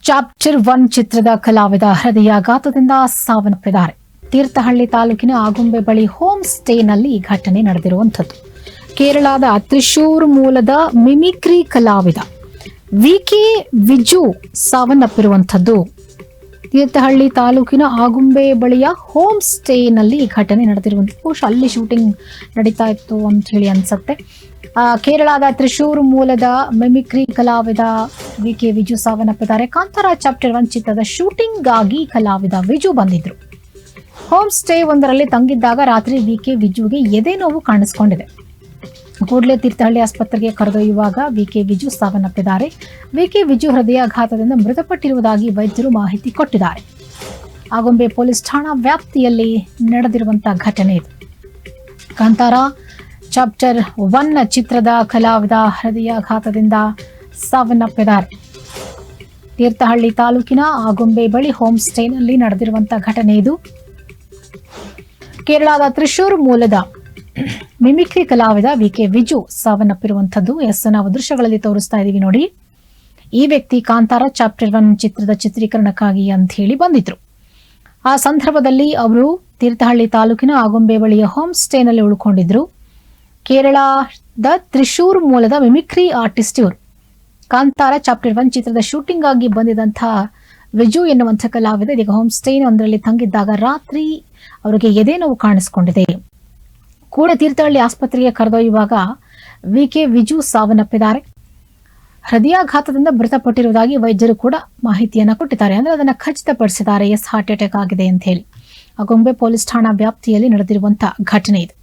Chapter 1 ಚಿತ್ರದ ಕಲಾವಿದ ಹೃದಯಾಘಾತದಿಂದ ಸಾವನ್ನಪ್ಪಿದ್ದಾರೆ. ತೀರ್ಥಹಳ್ಳಿ ತಾಲೂಕಿನ ಆಗುಂಬೆ ಬಳಿ ಹೋಮ್ ಸ್ಟೇನಲ್ಲಿ ಈ ಘಟನೆ ನಡೆದಿರುವಂಥದ್ದು. ಕೇರಳದ ತ್ರಿಶೂರ್ ಮೂಲದ ಮಿಮಿಕ್ರಿ ಕಲಾವಿದ ವಿಕೆ ವಿಜು ಸಾವನ್ನಪ್ಪಿರುವಂಥದ್ದು. ತೀರ್ಥಹಳ್ಳಿ ತಾಲೂಕಿನ ಆಗುಂಬೆ ಬಳಿಯ ಹೋಮ್ ಸ್ಟೇನಲ್ಲಿ ಈ ಘಟನೆ ನಡೆದಿರುವಂಥದ್ದು. ಬಹುಶಃ ಅಲ್ಲಿ ಶೂಟಿಂಗ್ ನಡೀತಾ ಇತ್ತು ಅಂತ ಹೇಳಿ ಅನ್ಸುತ್ತೆ. ಕೇರಳದ ತ್ರಿಶೂರ್ ಮೂಲದ ಮಿಮಿಕ್ರಿ ಕಲಾವಿದ ವಿಕೆ ವಿಜು ಸಾವನ್ನಪ್ಪಿದ್ದಾರೆ. ಕಾಂತಾರ ಚಾಪ್ಟರ್ 1 ಚಿತ್ರದ ಶೂಟಿಂಗ್ ಆಗಿ ಕಲಾವಿದ ವಿಜು ಬಂದಿದ್ರು. ಹೋಮ್ ಸ್ಟೇ ಒಂದರಲ್ಲಿ ತಂಗಿದ್ದಾಗ ರಾತ್ರಿ ವಿಕೆ ವಿಜುಗೆ ಎದೆ ನೋವು ಕಾಣಿಸಿಕೊಂಡಿದೆ. ಕೂಡಲೇ ತೀರ್ಥಹಳ್ಳಿ ಆಸ್ಪತ್ರೆಗೆ ಕರೆದೊಯ್ಯುವಾಗ ವಿಕೆ ವಿಜು ಸಾವನ್ನಪ್ಪಿದ್ದಾರೆ. ವಿಕೆ ವಿಜು ಹೃದಯಾಘಾತದಿಂದ ಮೃತಪಟ್ಟಿರುವುದಾಗಿ ವೈದ್ಯರು ಮಾಹಿತಿ ಕೊಟ್ಟಿದ್ದಾರೆ. ಆಗುಂಬೆ ಪೊಲೀಸ್ ಠಾಣಾ ವ್ಯಾಪ್ತಿಯಲ್ಲಿ ನಡೆದಿರುವಂತಹ ಘಟನೆ ಇದು. ಕಾಂತಾರ ಚಾಪ್ಟರ್ 1 ಚಿತ್ರದ ಕಲಾವಿದ ಹೃದಯಾಘಾತದಿಂದ ಸಾವನ್ನಪ್ಪಿದ್ದಾರೆ. ತೀರ್ಥಹಳ್ಳಿ ತಾಲೂಕಿನ ಆಗುಂಬೆ ಬಳಿ ಹೋಮ್ ಸ್ಟೇನಲ್ಲಿ ನಡೆದಿರುವಂತಹ ಘಟನೆ ಇದು. ಕೇರಳದ ತ್ರಿಶೂರ್ ಮೂಲದ ಮಿಮಿಕ್ರಿ ಕಲಾವಿದ ವಿಕೆ ವಿಜು ಸಾವನ್ನಪ್ಪಿರುವಂಥದ್ದು. ನಾವು ದೃಶ್ಯಗಳಲ್ಲಿ ತೋರಿಸ್ತಾ ಇದೀವಿ ನೋಡಿ. ಈ ವ್ಯಕ್ತಿ ಕಾಂತಾರ ಚಾಪ್ಟರ್ 1 ಚಿತ್ರದ ಚಿತ್ರೀಕರಣಕ್ಕಾಗಿ ಅಂತ ಹೇಳಿ ಬಂದಿದ್ರು. ಆ ಸಂದರ್ಭದಲ್ಲಿ ಅವರು ತೀರ್ಥಹಳ್ಳಿ ತಾಲೂಕಿನ ಆಗುಂಬೆ ಬಳಿಯ ಹೋಮ್ ಸ್ಟೇನಲ್ಲಿ ಉಳ್ಕೊಂಡಿದ್ರು. ಕೇರಳದ ತ್ರಿಶೂರ್ ಮೂಲದ ಮಿಮಿಕ್ರಿ ಆರ್ಟಿಸ್ಟ್ ಇವರು. ಕಾಂತಾರ ಚಾಪ್ಟರ್ 1 ಚಿತ್ರದ ಶೂಟಿಂಗ್ ಆಗಿ ಬಂದಿದ್ದಂತಹ ವಿಜು ಎನ್ನುವಂಥ ಕಲಾವಿದ ಇದೀಗ ಹೋಮ್ ಸ್ಟೇ ಒಂದರಲ್ಲಿ ತಂಗಿದ್ದಾಗ ರಾತ್ರಿ ಅವರಿಗೆ ಎದೆ ನೋವು ಕಾಣಿಸಿಕೊಂಡಿದೆ. ಕೂಡ ತೀರ್ಥಹಳ್ಳಿ ಆಸ್ಪತ್ರೆಗೆ ಕರೆದೊಯ್ಯುವಾಗ ವಿಕೆ ವಿಜು ಸಾವನ್ನಪ್ಪಿದ್ದಾರೆ. ಹೃದಯಾಘಾತದಿಂದ ಮೃತಪಟ್ಟಿರುವುದಾಗಿ ವೈದ್ಯರು ಕೂಡ ಮಾಹಿತಿಯನ್ನ ಕೊಟ್ಟಿದ್ದಾರೆ. ಅಂದ್ರೆ ಅದನ್ನ ಖಚಿತಪಡಿಸಿದ್ದಾರೆ, ಹಾರ್ಟ್ ಅಟ್ಯಾಕ್ ಆಗಿದೆ ಅಂತ ಹೇಳಿ. ಆಗುಂಬೆ ಪೊಲೀಸ್ ಠಾಣಾ ವ್ಯಾಪ್ತಿಯಲ್ಲಿ ನಡೆದಿರುವಂತಹ ಘಟನೆ ಇದು.